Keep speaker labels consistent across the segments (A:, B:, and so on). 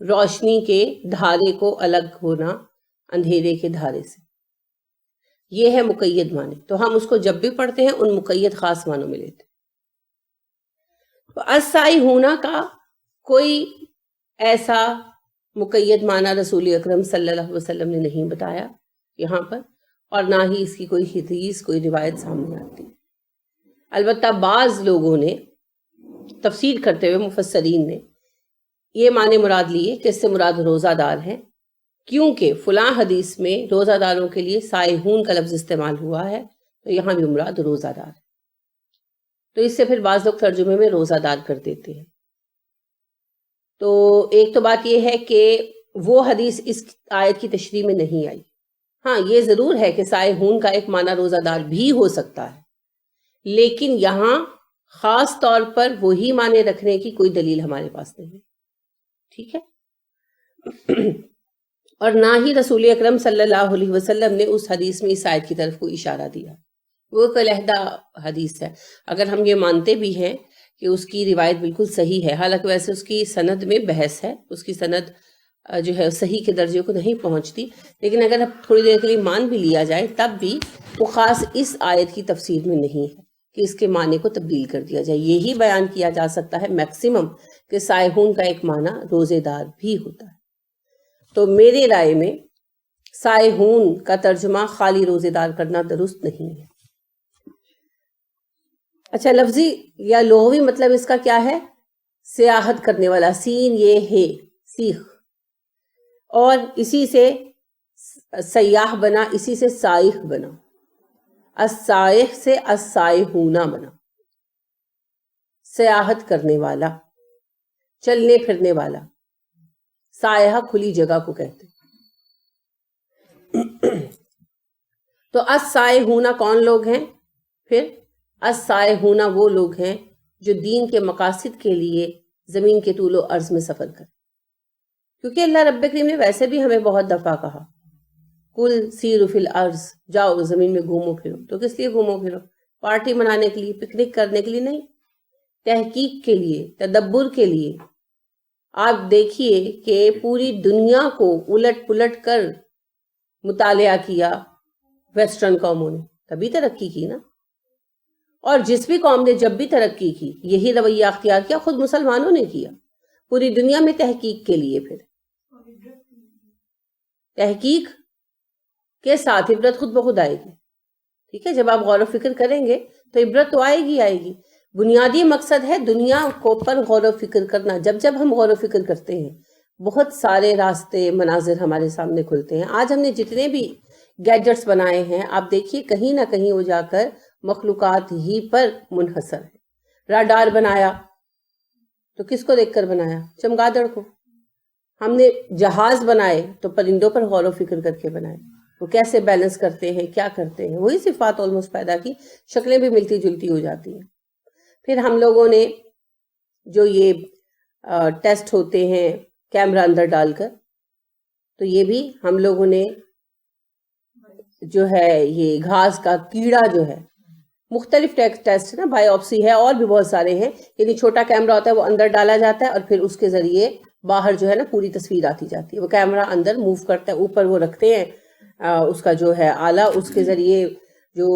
A: روشنی کے دھارے کو الگ ہونا اندھیرے کے دھارے سے، یہ ہے مقید معنی. تو ہم اس کو جب بھی پڑھتے ہیں ان مقید خاص معنوں میں لیتے ہیں. السائحون کا کوئی ایسا مقید معنی رسول اکرم صلی اللہ علیہ وسلم نے نہیں بتایا یہاں پر، اور نہ ہی اس کی کوئی حدیث کوئی روایت سامنے آتی. البتہ بعض لوگوں نے تفسیر کرتے ہوئے مفسرین نے یہ معنی مراد لیے کہ اس سے مراد روزہ دار ہیں، کیونکہ فلاں حدیث میں روزہ داروں کے لیے سائحون کا لفظ استعمال ہوا ہے، تو یہاں بھی مراد روزہ دار ہے. تو اس سے پھر بعض لوگ ترجمے میں روزہ دار کر دیتے ہیں. تو ایک تو بات یہ ہے کہ وہ حدیث اس آیت کی تشریح میں نہیں آئی. ہاں یہ ضرور ہے کہ سائحون کا ایک معنی روزہ دار بھی ہو سکتا ہے، لیکن یہاں خاص طور پر وہی معنی رکھنے کی کوئی دلیل ہمارے پاس نہیں. ٹھیک ہے. اور نہ ہی رسول اکرم صلی اللہ علیہ وسلم نے اس حدیث میں اس آیت کی طرف کوئی اشارہ دیا. وہ ایک علیحدہ حدیث ہے. اگر ہم یہ مانتے بھی ہیں کہ اس کی روایت بالکل صحیح ہے، حالانکہ ویسے اس کی سند میں بحث ہے، اس کی سند جو ہے صحیح کے درجے کو نہیں پہنچتی، لیکن اگر اب تھوڑی دیر کے لیے مان بھی لیا جائے تب بھی وہ خاص اس آیت کی تفسیر میں نہیں ہے کہ اس کے معنی کو تبدیل کر دیا جائے. یہی بیان کیا جا سکتا ہے میکسیمم کہ سائحون کا ایک معنی روزے دار بھی ہوتا ہے. تو میرے رائے میں سائحون کا ترجمہ خالی روزے دار کرنا درست نہیں ہے. اچھا، لفظی یا لغوی مطلب اس کا کیا ہے؟ سیاحت کرنے والا، سین یہ ہے سیخ، اور اسی سے سیاح بنا، اسی سے سائح بنا، السائح سے السائحون بنا. سیاحت کرنے والا، چلنے پھرنے والا. سائحہ کھلی جگہ کو کہتے. تو السائحون کون لوگ ہیں؟ پھر السائحون وہ لوگ ہیں جو دین کے مقاصد کے لیے زمین کے طول و عرض میں سفر کریں. کیونکہ اللہ رب کریم نے ویسے بھی ہمیں بہت دفعہ کہا کل سیروا فی الارض، جاؤ زمین میں گھومو پھرو. تو کس لیے گھومو پھرو؟ پارٹی منانے کے لیے، پکنک کرنے کے لیے نہیں، تحقیق کے لیے، تدبر کے لیے. آپ دیکھیے کہ پوری دنیا کو الٹ پلٹ کر مطالعہ کیا ویسٹرن قوموں نے، تبھی ترقی کی نا. اور جس بھی قوم نے جب بھی ترقی کی یہی رویہ اختیار کیا، خود مسلمانوں نے کیا پوری دنیا میں تحقیق کے لیے. پھر تحقیق کے ساتھ عبرت خود بخود آئے گی. ٹھیک ہے، جب آپ غور و فکر کریں گے تو عبرت تو آئے گی آئے گی. بنیادی مقصد ہے دنیا کو پر غور و فکر کرنا. جب ہم غور و فکر کرتے ہیں بہت سارے راستے مناظر ہمارے سامنے کھلتے ہیں. آج ہم نے جتنے بھی گیجٹس بنائے ہیں آپ دیکھیے کہیں نہ کہیں وہ جا کر مخلوقات ہی پر منحصر ہے. راڈار بنایا تو کس کو دیکھ کر بنایا؟ چمگادڑ کو. ہم نے جہاز بنائے تو پرندوں پر غور و فکر کر کے بنائے، وہ کیسے بیلنس کرتے ہیں، کیا کرتے ہیں. وہی صفات آلموسٹ پیدا کی، شکلیں بھی ملتی جلتی ہو جاتی ہیں. پھر ہم لوگوں نے جو یہ ٹیسٹ ہوتے ہیں کیمرہ اندر ڈال کر، تو یہ بھی ہم لوگوں نے جو ہے یہ گھاس کا کیڑا جو ہے، مختلف ٹیسٹ نا، بایوپسی ہے اور بھی بہت سارے ہیں. یعنی چھوٹا کیمرہ ہوتا ہے وہ اندر ڈالا جاتا ہے اور پھر اس کے ذریعے باہر جو ہے نا پوری تصویر آتی جاتی ہے. وہ کیمرہ اندر موو کرتا ہے، اوپر وہ رکھتے ہیں اس کا جو ہے آلہ، اس کے ذریعے جو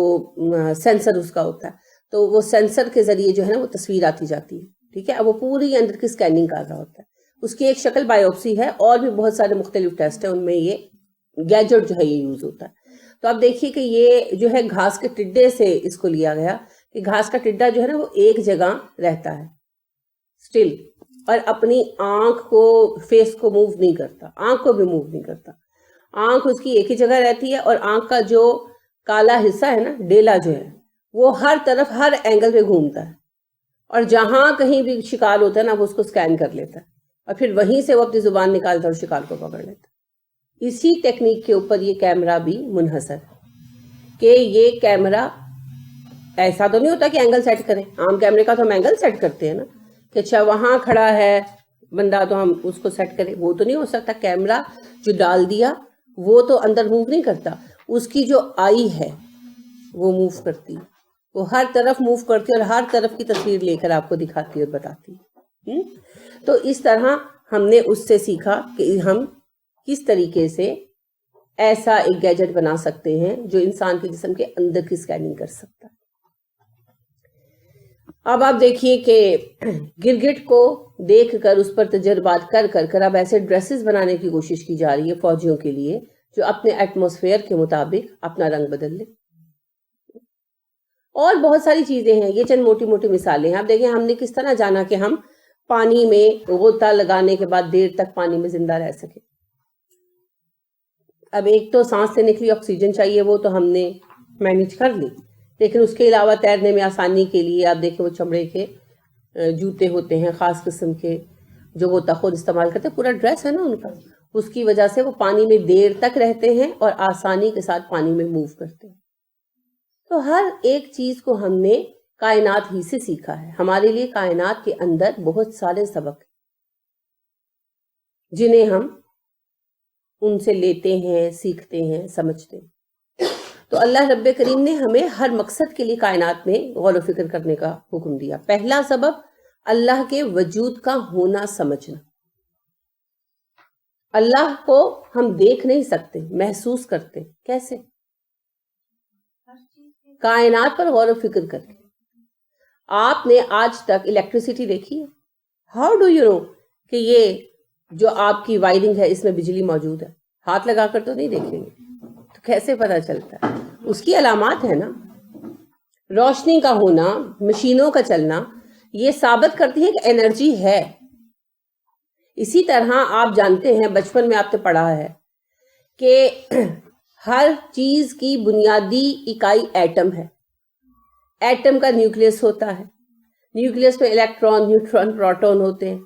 A: سینسر اس کا ہوتا ہے، تو وہ سینسر کے ذریعے جو ہے نا وہ تصویر آتی جاتی ہے. ٹھیک ہے، اب وہ پوری اندر کی سکیننگ کر رہا ہوتا ہے. اس کی ایک شکل بایوپسی ہے، اور بھی بہت سارے مختلف ٹیسٹ ہیں، ان میں یہ گیجٹ جو ہے یہ یوز ہوتا ہے. تو آپ دیکھیے کہ یہ جو ہے گھاس کے ٹڈے سے اس کو لیا گیا کہ گھاس کا ٹڈا جو ہے نا وہ ایک جگہ رہتا ہے سٹل، اور اپنی آنکھ کو، فیس کو موو نہیں کرتا، آنکھ کو بھی موو نہیں کرتا. آنکھ اس کی ایک ہی جگہ رہتی ہے، اور آنکھ کا جو کالا حصہ ہے نا، ڈیلا جو ہے، وہ ہر طرف ہر اینگل پہ گھومتا ہے، اور جہاں کہیں بھی شکار ہوتا ہے نا وہ اس کو سکین کر لیتا ہے، اور پھر وہیں سے وہ اپنی زبان نکالتا ہے اور شکار کو پکڑ لیتا ہے. اسی ٹیکنیک کے اوپر یہ کیمرہ بھی منحصر ہے کہ یہ کیمرہ ایسا تو نہیں ہوتا کہ اینگل سیٹ کریں. عام کیمرے کا تو ہم اینگل سیٹ کرتے ہیں نا کہ اچھا وہاں کھڑا ہے بندہ تو ہم اس کو سیٹ کریں، وہ تو نہیں ہو سکتا. کیمرہ جو ڈال دیا وہ تو اندر موو نہیں کرتا، اس کی جو آئی ہے وہ موو کرتی ہے، وہ ہر طرف موو کرتی ہے اور ہر طرف کی تصویر لے کر آپ کو دکھاتی ہے اور بتاتی ہے. تو اس طرح ہم نے اس سے سیکھا کہ ہم کس طریقے سے ایسا ایک گیجٹ بنا سکتے ہیں جو انسان کے جسم کے اندر کی اسکیننگ کر سکتا ہے۔ اب آپ دیکھیے کہ گرگٹ کو دیکھ کر اس پر تجربات کر اب ایسے ڈریسز بنانے کی کوشش کی جا رہی ہے فوجیوں کے لیے جو اپنے ایٹماسفیئر کے مطابق اپنا رنگ بدل لے، اور بہت ساری چیزیں ہیں۔ یہ چند موٹی موٹی مثالیں ہیں۔ آپ دیکھیں ہم نے کس طرح جانا کہ ہم پانی میں غوطہ لگانے کے بعد دیر تک پانی میں زندہ رہ سکے۔ اب ایک تو سانس سے نکلی آکسیجن چاہیے، وہ تو ہم نے مینیج کر لی، لیکن اس کے علاوہ تیرنے میں آسانی کے لیے آپ دیکھیں وہ چمڑے کے جوتے ہوتے ہیں خاص قسم کے جو غوطہ خور استعمال کرتے ہیں، پورا ڈریس ہے نا ان کا، اس کی وجہ سے وہ پانی میں دیر تک رہتے ہیں اور آسانی کے ساتھ پانی میں موو کرتے ہیں۔ تو ہر ایک چیز کو ہم نے کائنات ہی سے سیکھا ہے۔ ہمارے لیے کائنات کے اندر بہت سارے سبق ہیں جنہیں ہم ان سے لیتے ہیں، سیکھتے ہیں، سمجھتے ہیں۔ تو اللہ رب کریم نے ہمیں ہر مقصد کے لیے کائنات میں غور و فکر کرنے کا حکم دیا۔ پہلا سبب اللہ کے وجود کا ہونا سمجھنا۔ اللہ کو ہم دیکھ نہیں سکتے، محسوس کرتے۔ کیسے؟ کائنات پر غور و فکر کر کے۔ آپ نے آج تک الیکٹریسٹی دیکھی ہے؟ ہاؤ ڈو یو نو کہ یہ جو آپ کی وائرنگ ہے اس میں بجلی موجود ہے؟ ہاتھ لگا کر تو نہیں دیکھیں گے، تو کیسے پتا چلتا ہے؟ اس کی علامات ہے نا۔ روشنی کا ہونا، مشینوں کا چلنا، یہ ثابت کرتی ہے کہ انرجی ہے۔ اسی طرح آپ جانتے ہیں، بچپن میں آپ نے پڑھا ہے کہ ہر چیز کی بنیادی اکائی ایٹم ہے۔ ایٹم کا نیوکلیس ہوتا ہے، نیوکلیس میں الیکٹران، نیوٹران، پروٹون ہوتے ہیں۔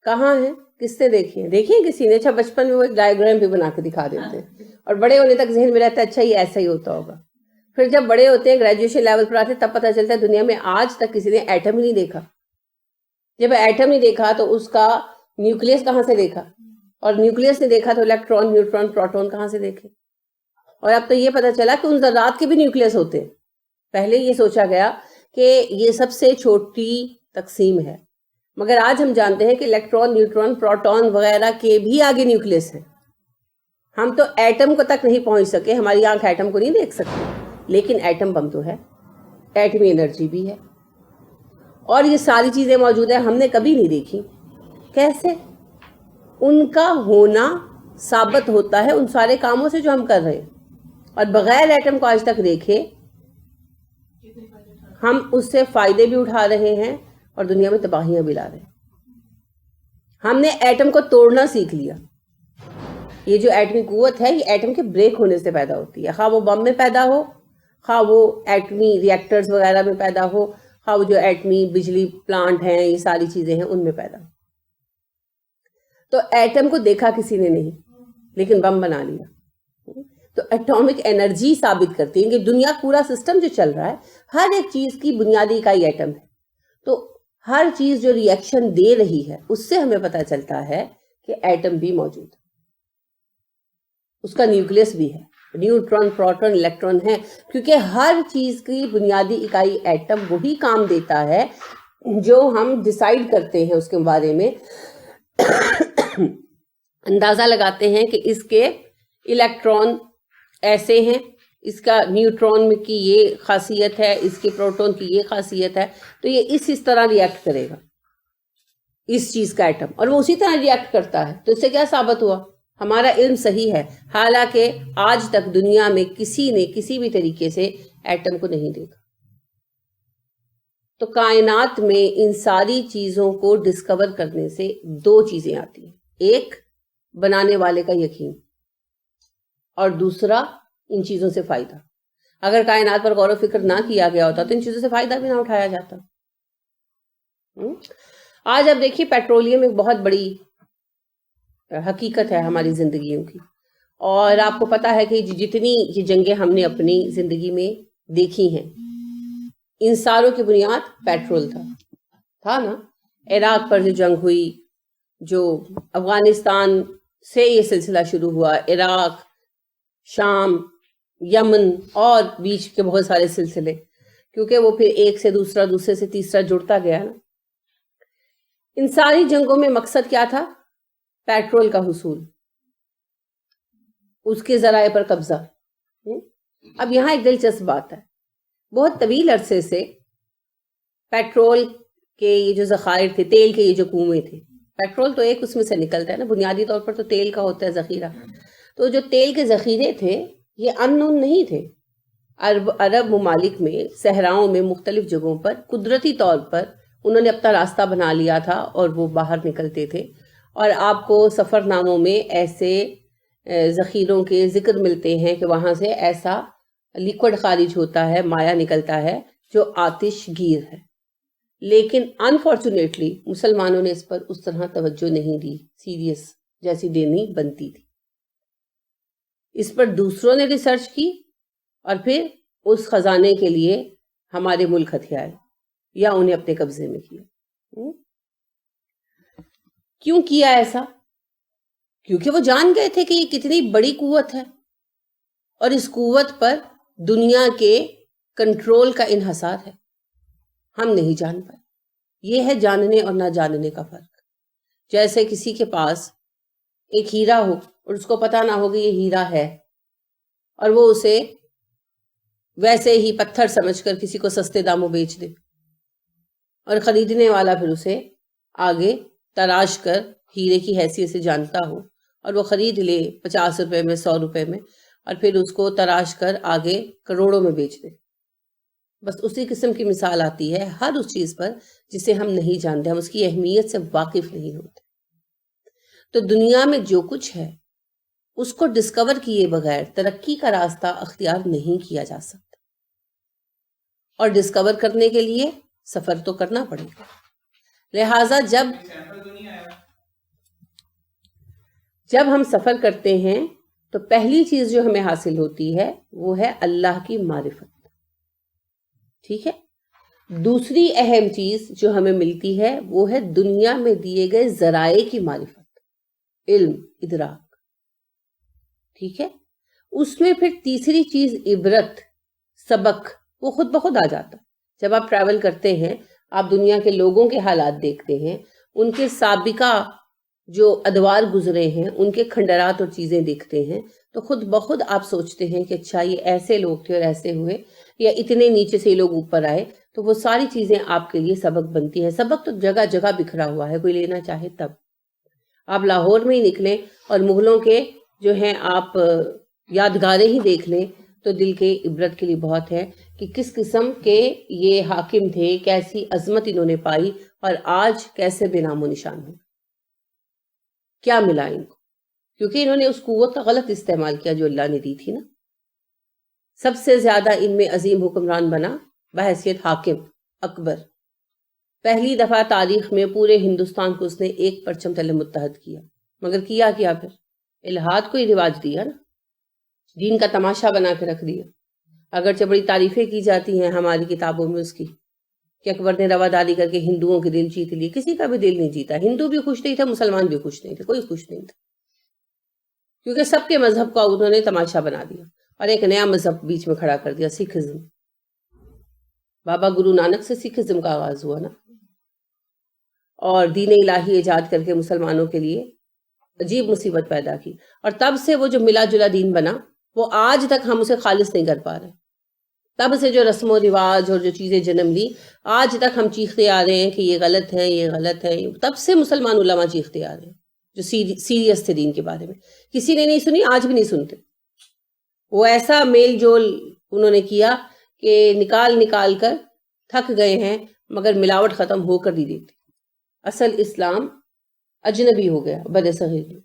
A: کہاں ہیں؟ کس نے دیکھی ہیں؟ دیکھیں کسی نے؟ اچھا بچپن میں وہ ایک ڈائیگرام بھی بنا کے دکھا دیتے ہیں اور بڑے ہونے تک ذہن میں رہتا ہے اچھا یہ ایسا ہی ہوتا ہوگا۔ پھر جب بڑے ہوتے ہیں، گریجویشن لیول پر آتے ہیں، تب پتہ چلتا ہے دنیا میں آج تک کسی نے ایٹم ہی نہیں دیکھا۔ جب ایٹم نہیں دیکھا تو اس کا نیوکلیس کہاں سے دیکھا، اور نیوکلیس نے دیکھا تو الیکٹران، نیوٹران، پروٹون کہاں سے دیکھے؟ اور اب تو یہ پتہ چلا کہ ان ذرات کے بھی نیوکلیس ہوتے ہیں۔ پہلے یہ سوچا گیا کہ یہ سب سے چھوٹی تقسیم ہے، مگر آج ہم جانتے ہیں کہ الیکٹران، نیوٹران، پروٹون وغیرہ کے بھی آگے نیوکلیس ہیں۔ ہم تو ایٹم کو تک نہیں پہنچ سکے، ہماری آنکھ ایٹم کو نہیں دیکھ سکتی، لیکن ایٹم بم تو ہے، ایٹمی انرجی بھی ہے، اور یہ ساری چیزیں موجود ہیں، ہم نے کبھی نہیں دیکھی۔ کیسے؟ ان کا ہونا ثابت ہوتا ہے ان سارے کاموں سے جو ہم کر رہے ہیں، اور بغیر ایٹم کو آج تک دیکھے ہم اس سے فائدے بھی اٹھا رہے ہیں اور دنیا میں تباہیاں بھی لا رہے ہیں۔ ہم نے ایٹم کو توڑنا سیکھ لیا۔ یہ جو ایٹمی قوت ہے، یہ ایٹم کے بریک ہونے سے پیدا ہوتی ہے، خواہ وہ بم میں پیدا ہو، خواہ وہ ایٹمی ریئیکٹرز وغیرہ میں پیدا ہو، خواہ وہ جو ایٹمی بجلی پلانٹ ہیں، یہ ساری چیزیں ہیں ان میں پیدا ہو۔ تو ایٹم کو دیکھا کسی نے نہیں، لیکن بم بنا لیا۔ تو ایٹامک انرجی ثابت کرتی ہے کہ دنیا پورا سسٹم جو چل رہا ہے، ہر ایک چیز کی بنیادی اکائی ایٹم ہے۔ تو ہر چیز جو ریئیکشن دے رہی ہے اس سے ہمیں پتہ چلتا ہے کہ ایٹم بھی موجود ہے، اس کا نیوکلیس بھی ہے، نیوٹران، پروٹون، الیکٹران ہے، کیونکہ ہر چیز کی بنیادی اکائی ایٹم وہی کام دیتا ہے جو ہم ڈیسائیڈ کرتے ہیں اس کے بارے میں۔ اندازہ لگاتے ہیں کہ اس کے الیکٹران ایسے ہیں، اس کا نیوٹران کی یہ خاصیت ہے، اس کے پروٹون کی یہ خاصیت ہے، تو یہ اس طرح ریئیکٹ کرے گا اس چیز کا ایٹم، اور وہ اسی طرح ریئیکٹ کرتا ہے۔ تو اس سے کیا ثابت ہوا؟ ہمارا علم صحیح ہے، حالانکہ آج تک دنیا میں کسی نے کسی بھی طریقے سے ایٹم کو نہیں دیکھا۔ تو کائنات میں ان ساری چیزوں کو ڈسکور کرنے سے دو چیزیں آتی ہیں، ایک بنانے والے کا یقین، اور دوسرا ان چیزوں سے فائدہ۔ اگر کائنات پر غور و فکر نہ کیا گیا ہوتا تو ان چیزوں سے فائدہ بھی نہ اٹھایا جاتا۔ آج آپ دیکھیے پیٹرولیم ایک بہت بڑی حقیقت ہے ہماری زندگیوں کی، اور آپ کو پتا ہے کہ جتنی یہ جنگیں ہم نے اپنی زندگی میں دیکھی ہیں، ان ساروں کی بنیاد پیٹرول تھا نا۔ عراق پر جو جنگ ہوئی، جو افغانستان سے یہ سلسلہ شروع ہوا، عراق، شام، یمن اور بیچ کے بہت سارے سلسلے، کیونکہ وہ پھر ایک سے دوسرا، دوسرے سے تیسرا جڑتا گیا نا۔ ان ساری جنگوں میں مقصد کیا تھا؟ پیٹرول کا حصول، اس کے ذرائع پر قبضہ۔ اب یہاں ایک دلچسپ بات ہے، بہت طویل عرصے سے پیٹرول کے یہ جو ذخائر تھے، تیل کے یہ جو کنویں تھے، پیٹرول تو ایک اس میں سے نکلتا ہے نا، بنیادی طور پر تو تیل کا ہوتا ہے ذخیرہ، تو جو تیل کے ذخیرے تھے یہ ان نون نہیں تھے۔ عرب ممالک میں، صحراؤں میں، مختلف جگہوں پر قدرتی طور پر انہوں نے اپنا راستہ بنا لیا تھا اور وہ باہر نکلتے تھے، اور آپ کو سفر ناموں میں ایسے ذخیروں کے ذکر ملتے ہیں کہ وہاں سے ایسا لیکوڈ خارج ہوتا ہے، مایع نکلتا ہے جو آتش گیر ہے۔ لیکن انفارچونیٹلی مسلمانوں نے اس پر اس طرح توجہ نہیں دی، سیریس جیسی دینی بنتی تھی۔ اس پر دوسروں نے ریسرچ کی اور پھر اس خزانے کے لیے ہمارے ملک ہتھیائے یا انہیں اپنے قبضے میں کیا۔ کیوں کیا ایسا؟ کیونکہ وہ جان گئے تھے کہ یہ کتنی بڑی قوت ہے اور اس قوت پر دنیا کے کنٹرول کا انحصار ہے۔ ہم نہیں جان پائے۔ یہ ہے جاننے اور نہ جاننے کا فرق۔ جیسے کسی کے پاس ایک ہیرا ہو اور اس کو پتہ نہ ہو کہ یہ ہیرا ہے، اور وہ اسے ویسے ہی پتھر سمجھ کر کسی کو سستے داموں بیچ دے، اور خریدنے والا پھر اسے آگے تراش کر ہیرے کی حیثیت سے جانتا ہو اور وہ خرید لے 50 روپے میں، 100 روپے میں، اور پھر اس کو تراش کر آگے کروڑوں میں بیچ دے۔ بس اسی قسم کی مثال آتی ہے ہر اس چیز پر جسے ہم نہیں جانتے، ہم اس کی اہمیت سے واقف نہیں ہوتے۔ تو دنیا میں جو کچھ ہے اس کو ڈسکور کیے بغیر ترقی کا راستہ اختیار نہیں کیا جا سکتا، اور ڈسکور کرنے کے لیے سفر تو کرنا پڑے گا۔ لہٰذا جب ہم سفر کرتے ہیں تو پہلی چیز جو ہمیں حاصل ہوتی ہے وہ ہے اللہ کی معرفت، ٹھیک ہے؟ دوسری اہم چیز جو ہمیں ملتی ہے وہ ہے دنیا میں دیے گئے ذرائع کی معرفت، علم، ادراک، ٹھیک ہے؟ اس میں پھر تیسری چیز عبرت، سبق، وہ خود بخود آ جاتا۔ جب آپ ٹریول کرتے ہیں، آپ دنیا کے لوگوں کے حالات دیکھتے ہیں، ان کے سابقہ جو ادوار گزرے ہیں، ان کے کھنڈرات اور چیزیں دیکھتے ہیں، تو خود بخود آپ سوچتے ہیں کہ اچھا یہ ایسے لوگ تھے اور ایسے ہوئے، یا اتنے نیچے سے لوگ اوپر آئے۔ تو وہ ساری چیزیں آپ کے لیے سبق بنتی ہیں۔ سبق تو جگہ جگہ بکھرا ہوا ہے، کوئی لینا چاہے تب۔ آپ لاہور میں ہی نکلیں اور مغلوں کے جو ہیں آپ یادگاریں ہی دیکھ لیں تو دل کے عبرت کے لیے بہت ہے کہ کس قسم کے یہ حاکم تھے، کیسی عظمت انہوں نے پائی، اور آج کیسے بے نام و نشان ہو۔ کیا ملا ان کو؟ کیونکہ انہوں نے اس قوت کا غلط استعمال کیا جو اللہ نے دی تھی نا۔ سب سے زیادہ ان میں عظیم حکمران بنا بحیثیت حاکم اکبر۔ پہلی دفعہ تاریخ میں پورے ہندوستان کو اس نے ایک پرچم تلے متحد کیا، مگر کیا پھر الہاد کو ہی رواج دیا نا، دین کا تماشا بنا کے رکھ دیا۔ اگرچہ بڑی تعریفیں کی جاتی ہیں ہماری کتابوں میں اس کی کہ اکبر نے رواداری کر کے ہندوؤں کے دل جیت لیے، کسی کا بھی دل نہیں جیتا۔ ہندو بھی خوش نہیں تھا، مسلمان بھی خوش نہیں تھے، کوئی خوش نہیں تھا، کیونکہ سب کے مذہب کا انہوں نے تماشا بنا دیا اور ایک نیا مذہب بیچ میں کھڑا کر دیا، سکھزم۔ بابا گرو نانک سے سکھزم کا آغاز ہوا نا، اور دین الہی ایجاد کر کے مسلمانوں کے لیے عجیب مصیبت پیدا کی، اور تب سے وہ جو ملا جلا دین بنا وہ آج تک ہم اسے خالص نہیں کر پا رہے۔ تب سے جو رسم و رواج اور جو چیزیں جنم لی، آج تک ہم چیختے آ رہے ہیں کہ یہ غلط ہے، یہ غلط ہے۔ تب سے مسلمان علماء چیختے آ رہے ہیں جو سیریس تھے دین کے بارے میں، کسی نے نہیں سنی، آج بھی نہیں سنتے۔ وہ ایسا میل جول انہوں نے کیا کہ نکال کر تھک گئے ہیں، مگر ملاوٹ ختم ہو کر دی دیتی۔ اصل اسلام اجنبی ہو گیا بر صغیر میں۔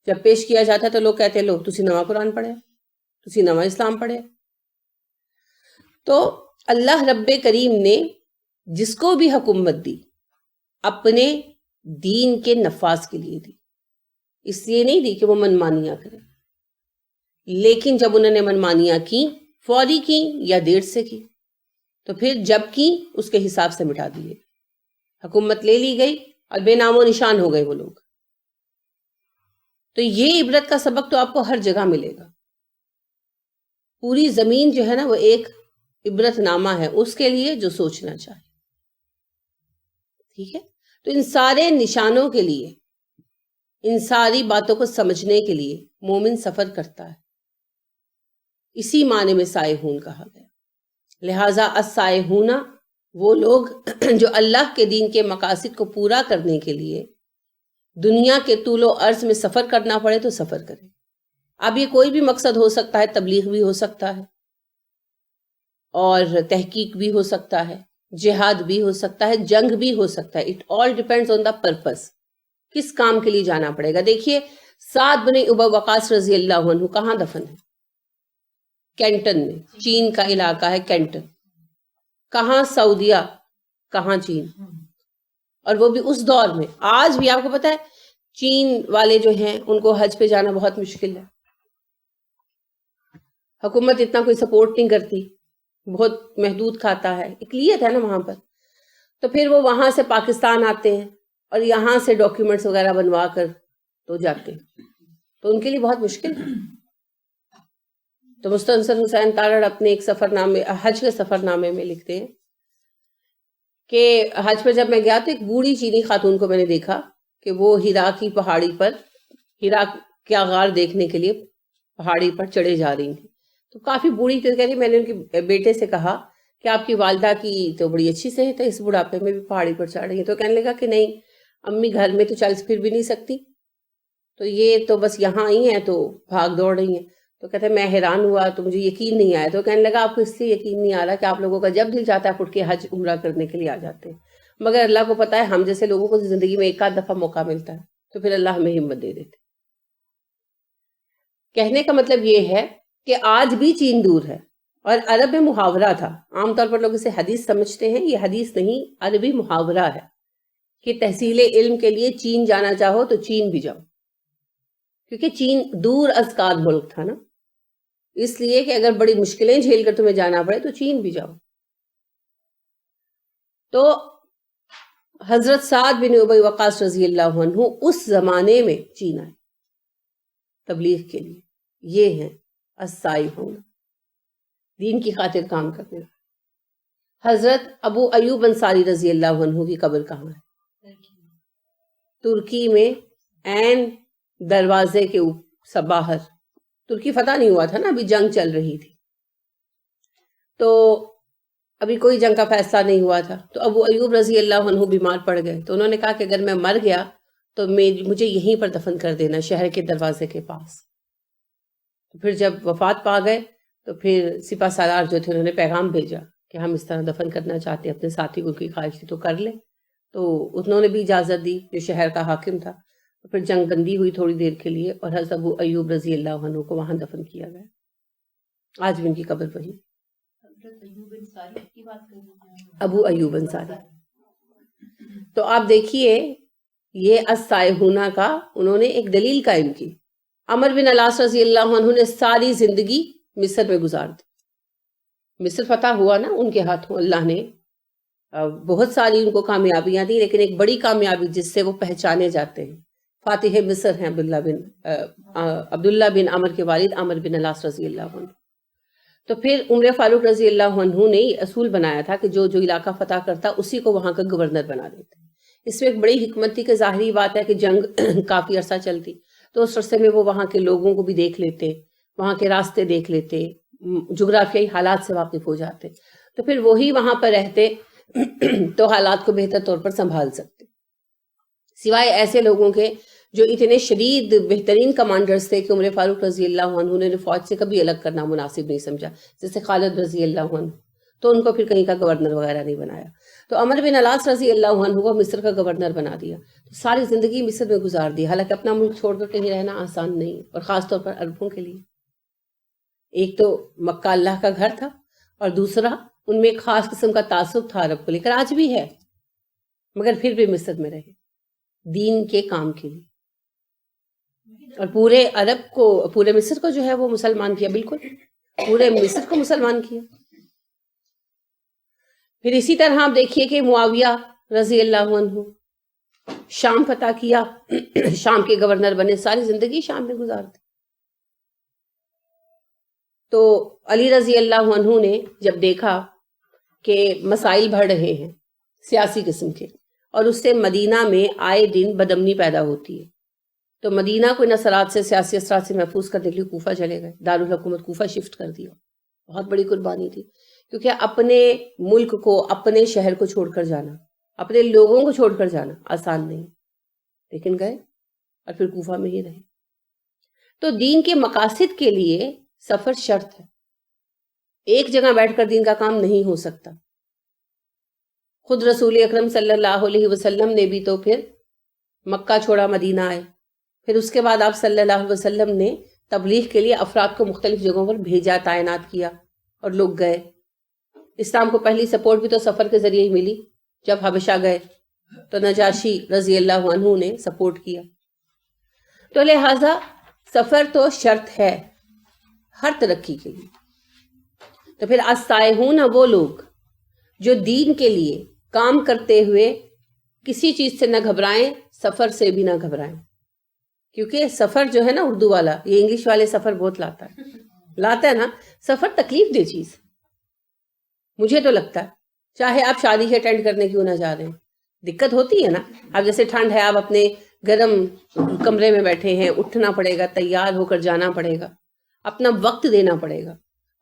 A: جب پیش کیا جاتا ہے تو لوگ کہتے ہیں لو تسی نواں قرآن پڑھے، تسی نواں اسلام پڑھے۔ تو اللہ رب کریم نے جس کو بھی حکومت دی اپنے دین کے نفاذ کے لیے دی، اس لیے نہیں دی کہ وہ منمانیاں کرے۔ لیکن جب انہوں نے منمانیاں کی، فوری کی یا دیر سے کی، تو پھر جب کی اس کے حساب سے مٹا دیے، حکومت لے لی گئی اور بے نام و نشان ہو گئے وہ لوگ۔ تو یہ عبرت کا سبق تو آپ کو ہر جگہ ملے گا۔ پوری زمین جو ہے نا وہ ایک عبرت نامہ ہے اس کے لیے جو سوچنا چاہے، ٹھیک ہے؟ تو ان سارے نشانوں کے لیے، ان ساری باتوں کو سمجھنے کے لیے مومن سفر کرتا ہے. اسی معنی میں سائحون کہا گیا. لہٰذا السائحون وہ لوگ جو اللہ کے دین کے مقاصد کو پورا کرنے کے لیے دنیا کے طول و عرض میں سفر کرنا پڑے تو سفر کرے. اب یہ کوئی بھی مقصد ہو سکتا ہے، تبلیغ بھی ہو سکتا ہے، اور تحقیق بھی ہو سکتا ہے، جہاد بھی ہو سکتا ہے، جنگ بھی ہو سکتا ہے. It all depends on the purpose, کس کام کے لیے جانا پڑے گا. دیکھیے سعد بن ابی وقاص رضی اللہ عنہ کہاں دفن ہے؟ کینٹن میں. چین کا علاقہ ہے کینٹن. کہاں؟ سعودیہ. کہاں؟ چین. اور وہ بھی اس دور میں. آج بھی آپ کو پتا ہے چین والے جو ہیں ان کو حج پہ جانا بہت مشکل ہے. حکومت اتنا کوئی سپورٹ نہیں کرتی، بہت محدود کھاتا ہے، اقلیت ہے نا وہاں پر. تو پھر وہ وہاں سے پاکستان آتے ہیں اور یہاں سے ڈاکیومنٹس وغیرہ بنوا کر تو جاتے ہیں. تو ان کے لیے بہت مشکل ہے. تو مستنصر حسین تارڑ اپنے ایک سفر نامے، حج کے سفر نامے میں لکھتے ہیں کہ حج پہ جب میں گیا تو ایک بوڑھی چینی خاتون کو میں نے دیکھا کہ وہ ہیرا کی پہاڑی پر، ہیرا کیا غار دیکھنے کے لیے پہاڑی پر چڑھے جا رہی ہیں. تو کافی بوڑھی تھی. کہہ رہی میں نے ان کے بیٹے سے کہا کہ آپ کی والدہ کی تو بڑی اچھی صحت ہے، اس بڑھاپے میں بھی پہاڑی پر چڑھ رہی ہیں. تو کہنے لگا کہ نہیں امی گھر میں تو چل پھر بھی نہیں سکتی، تو یہ تو بس یہاں آئی ہیں تو بھاگ دوڑ رہی ہیں. تو کہتے ہیں میں حیران ہوا تو مجھے یقین نہیں آیا. تو کہنے لگا آپ کو اس لیے یقین نہیں آ رہا کہ آپ لوگوں کا جب دل چاہتا ہے اٹھ کے حج عمرہ کرنے کے لیے آ جاتے ہیں، مگر اللہ کو پتا ہے ہم جیسے لوگوں کو زندگی میں ایک آدھ دفعہ موقع ملتا ہے تو پھر اللہ ہمیں ہمت دے دیتے. کہنے کا مطلب یہ ہے کہ آج بھی چین دور ہے. اور عرب میں محاورہ تھا، عام طور پر لوگ اسے حدیث سمجھتے ہیں، یہ حدیث نہیں، عربی محاورہ ہے کہ تحصیل علم کے لیے چین جانا چاہو تو چین بھی جاؤ، کیونکہ چین دور ازکار ملک تھا نا، اس لیے کہ اگر بڑی مشکلیں جھیل کر تمہیں جانا پڑے تو چین بھی جاؤ. تو حضرت سعد بن ابی وقاص رضی اللہ عنہ اس زمانے میں چین آئے تبلیغ کے لیے. یہ ہیں السائحون، دین کی خاطر کام کرنے. حضرت ابو ایوب انصاری رضی اللہ عنہ کی قبر کہاں ہے؟ ترکی میں، عین دروازے کے باہر. ترکی فتح نہیں ہوا تھا نا، ابھی جنگ چل رہی تھی، تو ابھی کوئی جنگ کا فیصلہ نہیں ہوا تھا. تو ابو ایوب رضی اللہ عنہ بیمار پڑ گئے تو انہوں نے کہا کہ اگر میں مر گیا تو مجھے یہیں پر دفن کر دینا، شہر کے دروازے کے پاس. تو پھر جب وفات پا گئے تو پھر سپہ سالار جو تھے انہوں نے پیغام بھیجا کہ ہم اس طرح دفن کرنا چاہتے ہیں اپنے ساتھی کو، کی خواہش تھی تو کر لیں. تو انہوں نے بھی اجازت دی جو شہر کا حاکم تھا. تو پھر جنگ بندی ہوئی تھوڑی دیر کے لیے اور حضرت ابو ایوب رضی اللہ عنہ کو وہاں دفن کیا گیا. آج بھی ان کی قبر وہی. ابو ایوب انصاری. تو آپ دیکھیے یہ السائحون کا انہوں نے ایک دلیل قائم کی. عمر بن العاص رضی اللہ عنہ نے ساری زندگی مصر میں گزار دی. مصر فتح ہوا نا ان کے ہاتھوں، اللہ نے بہت ساری ان کو کامیابیاں دی، لیکن ایک بڑی کامیابی جس سے وہ پہچانے جاتے ہیں، فاتح مصر ہیں عبداللہ بن عمر کے والد عمر بن العاص رضی اللہ عنہ. تو پھر عمر فاروق رضی اللہ عنہ نے یہ اصول بنایا تھا کہ جو علاقہ فتح کرتا اسی کو وہاں کا گورنر بنا دیتے. اس میں ایک بڑی حکمت تھی کہ ظاہری بات ہے کہ جنگ کافی عرصہ چلتی تو اس عرصے میں وہ وہاں کے لوگوں کو بھی دیکھ لیتے، وہاں کے راستے دیکھ لیتے، جغرافیائی حالات سے واقف ہو جاتے، تو پھر وہی وہاں پر رہتے تو حالات کو بہتر طور پر سنبھال سکتے. سوائے ایسے لوگوں کے جو اتنے شدید بہترین کمانڈرز تھے کہ عمر فاروق رضی اللہ عنہ نے فوج سے کبھی الگ کرنا مناسب نہیں سمجھا، جیسے خالد رضی اللہ عنہ، تو ان کو پھر کہیں کا گورنر وغیرہ نہیں بنایا. تو عمر بن العاص رضی اللہ عنہ کو مصر کا گورنر بنا دیا. تو ساری زندگی مصر میں گزار دی. حالانکہ اپنا ملک چھوڑ کر کہیں رہنا آسان نہیں، اور خاص طور پر عربوں کے لیے. ایک تو مکہ اللہ کا گھر تھا، اور دوسرا ان میں ایک خاص قسم کا تعصب تھا عرب کو لے کر، آج بھی ہے، مگر پھر بھی مصر میں رہے دین کے کام کے لیے. اور پورے عرب کو، پورے مصر کو جو ہے وہ مسلمان کیا، بالکل پورے مصر کو مسلمان کیا. پھر اسی طرح آپ دیکھیے کہ معاویہ رضی اللہ عنہ شام فتح کیا، شام کے گورنر بنے، ساری زندگی شام میں گزار دی. تو علی رضی اللہ عنہ نے جب دیکھا کہ مسائل بڑھ رہے ہیں سیاسی قسم کے، اور اس سے مدینہ میں آئے دن بدامنی پیدا ہوتی ہے. تو مدینہ کو ان اثرات سے، سیاسی اثرات سے محفوظ کرنے کے لیے کوفہ چلے گئے، دارالحکومت کوفہ شفٹ کر دیا. بہت بڑی قربانی تھی، کیونکہ اپنے ملک کو، اپنے شہر کو چھوڑ کر جانا، اپنے لوگوں کو چھوڑ کر جانا آسان نہیں، لیکن گئے اور پھر کوفہ میں ہی رہے. تو دین کے مقاصد کے لیے سفر شرط ہے. ایک جگہ بیٹھ کر دین کا کام نہیں ہو سکتا. خود رسول اکرم صلی اللہ علیہ وسلم نے بھی تو پھر مکہ چھوڑا، مدینہ آئے. پھر اس کے بعد آپ صلی اللہ علیہ وسلم نے تبلیغ کے لیے افراد کو مختلف جگہوں پر بھیجا، تعینات کیا، اور لوگ گئے. اسلام کو پہلی سپورٹ بھی تو سفر کے ذریعے ہی ملی. جب حبشہ گئے تو نجاشی رضی اللہ عنہ نے سپورٹ کیا. تو لہٰذا سفر تو شرط ہے ہر ترقی کے لیے. تو پھر السائحون وہ لوگ جو دین کے لیے کام کرتے ہوئے کسی چیز سے نہ گھبرائیں، سفر سے بھی نہ گھبرائیں. کیونکہ سفر جو ہے نا اردو والا، یہ انگلش والے سفر بہت لاتا ہے نا. سفر تکلیف دہ چیز مجھے تو لگتا ہے. چاہے آپ شادی اٹینڈ کرنے کیوں نہ جا رہے ہیں، دقت ہوتی ہے نا. اب جیسے ٹھنڈ ہے، آپ اپنے گرم کمرے میں بیٹھے ہیں، اٹھنا پڑے گا، تیار ہو کر جانا پڑے گا، اپنا وقت دینا پڑے گا.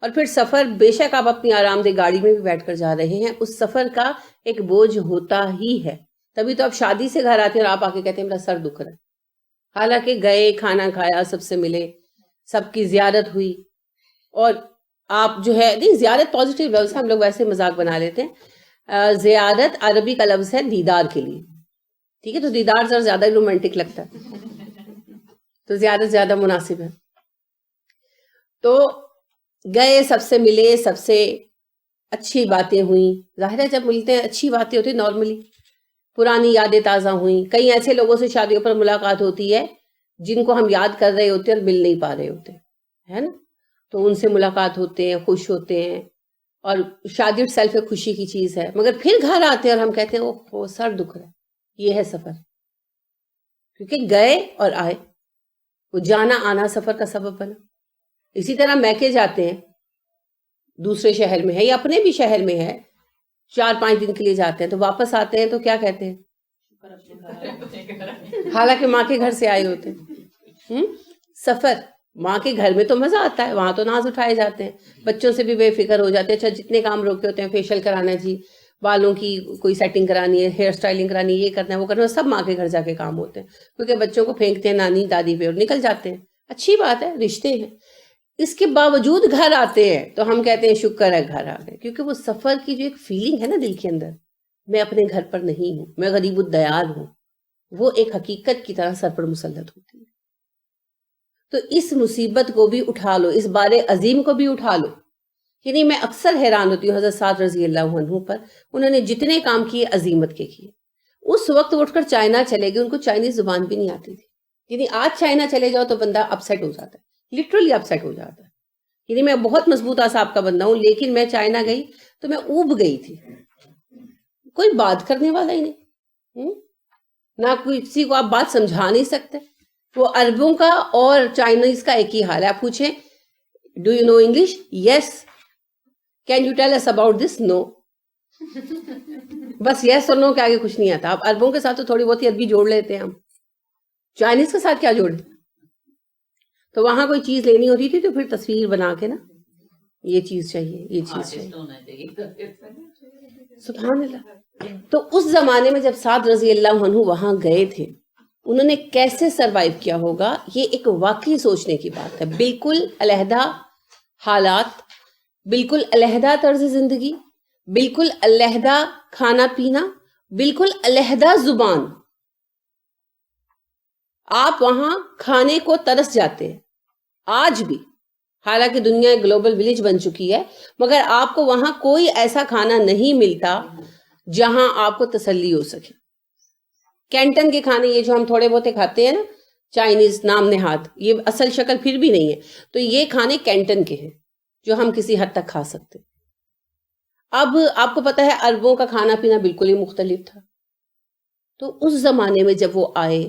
A: اور پھر سفر، بے شک آپ اپنی آرام دہ گاڑی میں بھی بیٹھ کر جا رہے ہیں، اس سفر کا ایک بوجھ ہوتا ہی ہے. تبھی تو آپ شادی سے گھر آتے ہیں اور آپ آ کے کہتے ہیں میرا سر دکھ رہا ہے. حالانکہ گئے، کھانا کھایا، سب سے ملے، سب کی زیارت ہوئی. اور آپ جو ہے، نہیں زیارت پازیٹیو لفظ ہے، ہم لوگ ویسے مذاق بنا لیتے ہیں. زیارت عربی کا لفظ ہے دیدار کے لیے، ٹھیک ہے. تو دیدار ذرا زیادہ رومانٹک لگتا ہے، تو زیارت زیادہ مناسب ہے. تو گئے، سب سے ملے، سب سے اچھی باتیں ہوئیں. ظاہر ہے جب ملتے ہیں اچھی باتیں ہوتی ہیں، نارملی پرانی یادیں تازہ ہوئیں. کئی ایسے لوگوں سے شادیوں پر ملاقات ہوتی ہے جن کو ہم یاد کر رہے ہوتے ہیں اور مل نہیں پا رہے ہوتے ہے نا. تو ان سے ملاقات ہوتے ہیں، خوش ہوتے ہیں، اور شادی سیلف ایک خوشی کی چیز ہے. مگر پھر گھر آتے ہیں اور ہم کہتے ہیں وہ سر دکھ رہا ہے. یہ ہے سفر، کیونکہ گئے اور آئے، وہ جانا آنا سفر کا سبب بنا. اسی طرح میکے جاتے ہیں، دوسرے شہر میں ہے یا اپنے بھی شہر میں ہے، 4-5 دن کے لیے جاتے ہیں، تو واپس آتے ہیں تو کیا کہتے ہیں؟ حالانکہ ماں کے گھر سے آئے ہوتے ہیں. سفر، ماں کے گھر میں تو مزہ آتا ہے، وہاں تو ناز اٹھائے جاتے ہیں، بچوں سے بھی بے فکر ہو جاتے ہیں. اچھا جتنے کام روکے ہوتے ہیں، فیشیل کرانا ہے جی، بالوں کی کوئی سیٹنگ کرانی ہے، ہیئر سٹائلنگ کرانی ہے، یہ کرنا ہے، وہ کرنا ہے، سب ماں کے گھر جا کے کام ہوتے ہیں. کیونکہ بچوں کو پھینکتے ہیں نانی دادی پہ اور نکل جاتے ہیں. اچھی بات ہے، رشتے ہیں. اس کے باوجود گھر آتے ہیں تو ہم کہتے ہیں شکر ہے گھر آ گئے. کیونکہ وہ سفر کی جو ایک فیلنگ ہے نا دل کے اندر، میں اپنے گھر پر نہیں ہوں، میں غریب الدیار ہوں، وہ ایک حقیقت کی طرح سر پر مسلط ہوتی ہے. تو اس مصیبت کو بھی اٹھا لو، اس بار عظیم کو بھی اٹھا لو. یعنی میں اکثر حیران ہوتی ہوں حضرت سعد رضی اللہ عنہ پر. انہوں نے جتنے کام کیے عظیمت کے کیے. اس وقت اٹھ کر چائنا چلے گئے، ان کو چائنیز زبان بھی نہیں آتی تھی. یعنی آج چائنا چلے جاؤ تو بندہ اپسیٹ ہو جاتا ہے، لٹرلی اپسیٹ ہو جاتا ہے. یعنی میں بہت مضبوط اعصاب کا بندہ ہوں، لیکن میں چائنا گئی تو میں اوب گئی تھی. کوئی بات کرنے والا ہی نہیں، نہ کوئی کسی کو آپ بات سمجھا نہیں سکتے. وہ عربوں کا اور چائنیز کا ایک ہی حال ہے. آپ پوچھیں do you know English? Yes. Can you tell us about this? No. بس یس اور نو کے آگے کچھ نہیں آتا. آپ عربوں کے ساتھ تو تھوڑی بہت عربی جوڑ لیتے ہیں ہم، چائنیز کے ساتھ کیا جوڑیں؟ تو وہاں کوئی چیز لینی ہوتی تھی تو پھر تصویر بنا کے نا، یہ چیز چاہیے، یہ چیز چاہیے. سبحان اللہ. تو اس زمانے میں جب سعد رضی اللہ عنہ وہاں گئے تھے، انہوں نے کیسے سروائیو کیا ہوگا، یہ ایک واقعی سوچنے کی بات ہے. بالکل علیحدہ حالات، بالکل علیحدہ طرز زندگی، بالکل علیحدہ کھانا پینا، بالکل علیحدہ زبان. آپ وہاں کھانے کو ترس جاتے ہیں آج بھی، حالانکہ دنیا ایک گلوبل ولیج بن چکی ہے، مگر آپ کو وہاں کوئی ایسا کھانا نہیں ملتا جہاں آپ کو تسلی ہو سکے. کینٹن کے کھانے، یہ جو ہم تھوڑے بہت کھاتے ہیں نا، چائنیز نام نہاد، یہ اصل شکل پھر بھی نہیں ہے. تو یہ کھانے کینٹن کے ہیں جو ہم کسی حد تک کھا سکتے. اب آپ کو پتہ ہے عربوں کا کھانا پینا بالکل ہی مختلف تھا. تو اس زمانے میں جب وہ آئے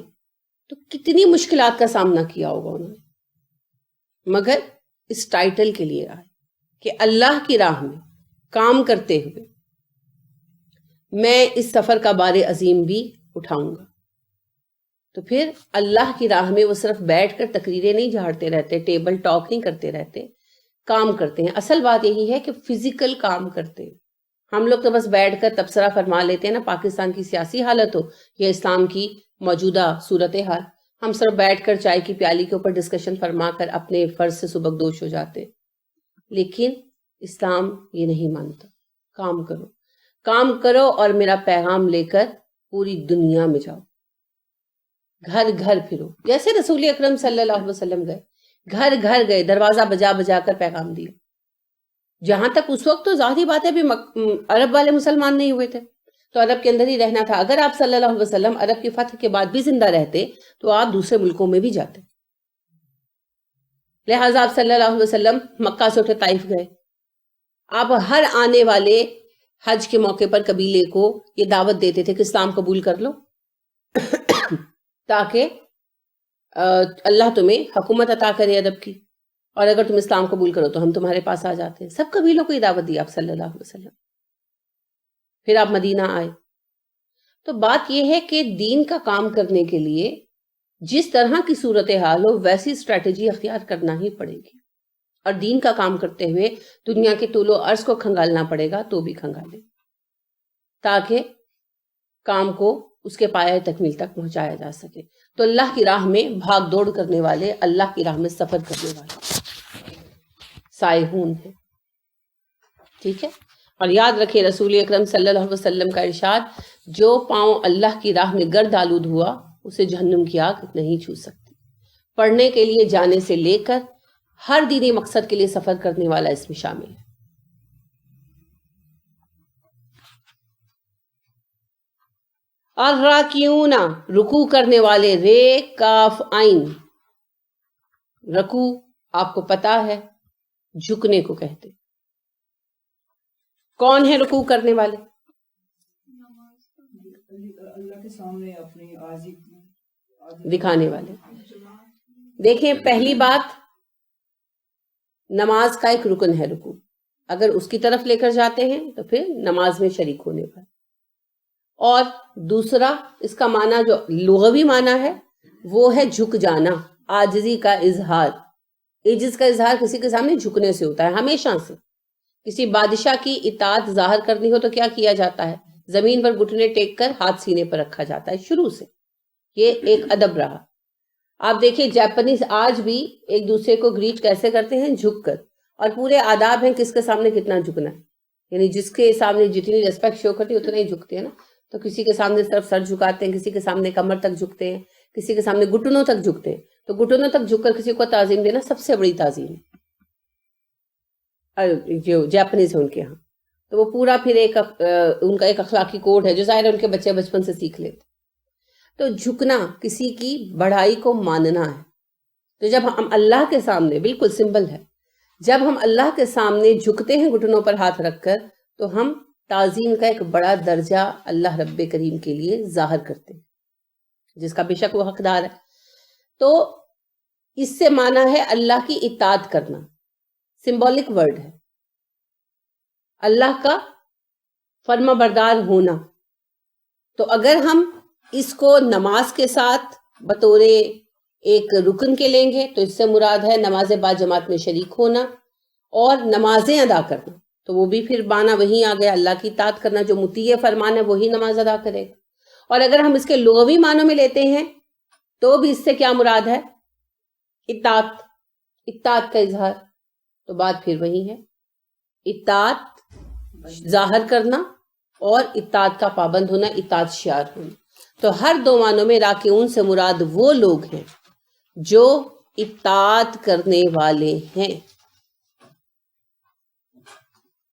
A: تو کتنی مشکلات کا سامنا کیا ہوگا انہوں نے، مگر اس ٹائٹل کے لیے آئے کہ اللہ کی راہ میں کام کرتے ہوئے میں اس سفر کا بار عظیم بھی اٹھاؤں گا. تو پھر اللہ کی راہ میں وہ صرف بیٹھ کر تقریریں نہیں جھاڑتے رہتے, ٹیبل ٹاک نہیں کرتے رہتے, کام کرتے ہیں. اصل بات یہی ہے کہ فزیکل کام کرتے ہیں. ہم لوگ تو بس بیٹھ کر تبصرہ فرما لیتے ہیں نا, پاکستان کی سیاسی حالت ہو یا اسلام کی موجودہ صورتحال, ہم صرف بیٹھ کر چائے کی پیالی کے اوپر ڈسکشن فرما کر اپنے فرض سے سبکدوش ہو جاتے. لیکن اسلام یہ نہیں مانتا. کام کرو, کام کرو اور میرا پیغام لے کر پوری دنیا میں جاؤ, گھر گھر پھرو. جیسے رسول اکرم صلی اللہ علیہ وسلم گئے, گھر گھر گئے, دروازہ بجا بجا کر پیغام دیا. جہاں تک اس وقت تو ظاہری بات ہے بھی عرب والے مسلمان نہیں ہوئے تھے, تو عرب کے اندر ہی رہنا تھا. اگر آپ صلی اللہ علیہ وسلم عرب کی فتح کے بعد بھی زندہ رہتے تو آپ دوسرے ملکوں میں بھی جاتے. لہٰذا آپ صلی اللہ علیہ وسلم مکہ سے اٹھے طائف گئے. آپ ہر آنے والے حج کے موقع پر قبیلے کو یہ دعوت دیتے تھے کہ اسلام قبول کر لو تاکہ اللہ تمہیں حکومت عطا کرے عرب کی, اور اگر تم اسلام قبول کرو تو ہم تمہارے پاس آ جاتے ہیں. سب قبیلوں کو یہ دعوت دی آپ صلی اللہ علیہ وسلم. پھر آپ مدینہ آئے. تو بات یہ ہے کہ دین کا کام کرنے کے لیے جس طرح کی صورتحال ہو ویسی اسٹریٹجی اختیار کرنا ہی پڑے گی, اور دین کا کام کرتے ہوئے دنیا کے طول و عرض کو کھنگالنا پڑے گا تو بھی کھنگالے, تاکہ کام کو اس کے پایہ تکمیل تک پہنچایا جا سکے. تو اللہ کی راہ میں بھاگ دوڑ کرنے والے, اللہ کی راہ میں سفر کرنے والے سائحون ہیں. ٹھیک ہے, اور یاد رکھے رسول اکرم صلی اللہ علیہ وسلم کا ارشاد, جو پاؤں اللہ کی راہ میں گرد آلود ہوا اسے جہنم کی آگ نہیں چھو سکتی. پڑھنے کے لیے جانے سے لے کر ہر دینی مقصد کے لیے سفر کرنے والا اس میں شامل ہے. الراکعون, رکوع کرنے والے, رے کاف عین. رکوع آپ کو پتا ہے جھکنے کو کہتے. کون ہے رکوع کرنے والے؟
B: اللہ کے سامنے اپنی عاجزی
A: دکھانے والے. دیکھیں, پہلی بات, نماز کا ایک رکن ہے رکوع. اگر اس کی طرف لے کر جاتے ہیں تو پھر نماز میں شریک ہونے پر. اور دوسرا اس کا معنی جو لغوی معنی ہے وہ ہے جھک جانا, عاجزی کا اظہار. عجز کا اظہار کسی کے سامنے جھکنے سے ہوتا ہے, ہمیشہ سے. کسی بادشاہ کی اطاعت ظاہر کرنی ہو تو کیا کیا جاتا ہے؟ زمین پر گھٹنے ٹیک کر ہاتھ سینے پر رکھا جاتا ہے. شروع سے یہ ایک ادب رہا. آپ دیکھیں جاپنیز آج بھی ایک دوسرے کو گریٹ کیسے کرتے ہیں؟ جھک کر. اور پورے آداب ہیں کس کے سامنے کتنا جھکنا ہے, یعنی جس کے سامنے جتنی ریسپیکٹ شو کرتی ہے اتنا ہی جھکتے ہیں نا. تو کسی کے سامنے صرف سر جھکاتے ہیں, کسی کے سامنے کمر تک جھکتے ہیں, کسی کے سامنے گھٹنوں تک جھکتے ہیں. تو گھٹنوں تک جھک کر کسی کو تعظیم دینا سب سے بڑی تعظیم ہے. جو جاپنیز ہے ان کے ہاں تو وہ پورا پھر ایک ان کا ایک اخلاقی کوڈ ہے جو ظاہر ہے ان کے بچے بچپن سے سیکھ لیتے. تو جھکنا کسی کی بڑھائی کو ماننا ہے. تو جب ہم اللہ کے سامنے, بالکل سمبل ہے, جب ہم اللہ کے سامنے جھکتے ہیں گھٹنوں پر ہاتھ رکھ کر تو ہم تعظیم کا ایک بڑا درجہ اللہ رب کریم کے لیے ظاہر کرتے ہیں جس کا بے شک وہ حقدار ہے. تو اس سے معنی ہے اللہ کی اطاعت کرنا, سمبولک ورڈ ہے, اللہ کا فرما بردار ہونا. تو اگر ہم اس کو نماز کے ساتھ بطور ایک رکن کے لیں گے تو اس سے مراد ہے نماز با جماعت میں شریک ہونا اور نمازیں ادا کرنا. تو وہ بھی پھر معنی وہیں آ گیا, اللہ کی اطاعت کرنا. جو مطیع فرمان ہے وہی نماز ادا کرے. اور اگر ہم اس کے لغوی معنوں میں لیتے ہیں تو بھی اس سے کیا مراد ہے؟ اطاعت, اطاعت کا اظہار. تو بات پھر وہی ہے, اطاعت ظاہر کرنا اور اطاعت کا پابند ہونا, اطاعت شعار ہونا. تو ہر دو معنوں میں راکعون سے مراد وہ لوگ ہیں جو اطاعت کرنے والے ہیں.